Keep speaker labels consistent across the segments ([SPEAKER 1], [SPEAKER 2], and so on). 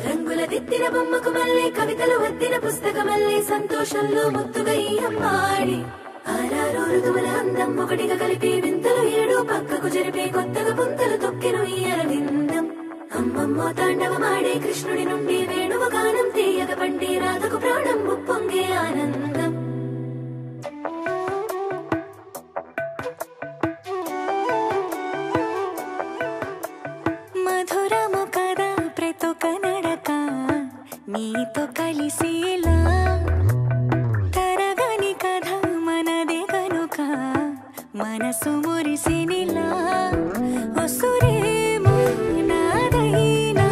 [SPEAKER 1] రంగుల దిద్దిన బొమ్మకు మల్లె కవితలు వద్దిన పుస్తకమల్లె సంతోషంలో ముద్దుగా ఈ అమ్మాడి ఆరారు ఋతువుల అందం ఒకటిగా కలిపి వింతలు ఏడు పక్కకు జరిపే కొత్తగా పుంతలు తొక్కెను ఈ అరవిందం అమ్మమ్మో తాండవమాడే కృష్ణుడి నుండి వేణువ గానం తీయగ పండి రాధకు ప్రాణం ఉప్పొంగే ఆనందం
[SPEAKER 2] మధురము కదా ప్రతొక నడక నీతో కలిసేలా తరగని కథ మనదే కనుక మనసు మురిసినిలా ఒసురేమో నాదైనా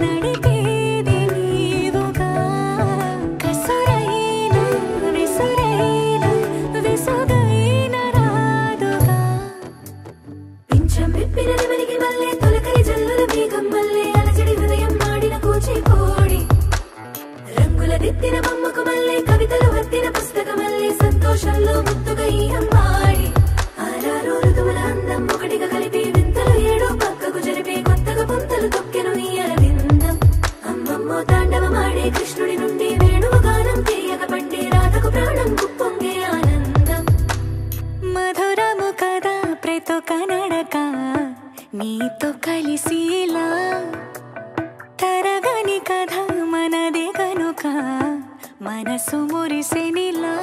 [SPEAKER 2] నడిపేది నీవుగా కసురైనా విసురైనా విసుగైనా రాదుగా
[SPEAKER 1] పింఛం విప్పిన నెమలికి మల్లె తొలకరి జల్లుల మేఘం మల్లె అలజడి హృదయం మాడిన కూచిపూడి రంగుల దిద్దిన బొమ్మకు మల్లె కవితలు వద్దిన పుస్తకమల్లె సంతోషంలో ముద్దుగా ఈ అమ్మాడి ఆరారు ఋతువుల అందం ఒకటిగా కలిపి వింతలు ఏడు పక్కకు జరిపే కొత్తగా పుంతలు తొక్కెను ఈ అరవిందం అమ్మమ్మో తాండవమాడే కృష్ణుడి నుండి వేణువ గానం తీయగ పండి రాధకు ప్రాణం ఉప్పొంగే ఆనందం
[SPEAKER 2] మధురము కదా ప్రతొక నడక నీతో కలిసేలా తరగని కథ మనదే కనుక మనసు మురిసెనిలా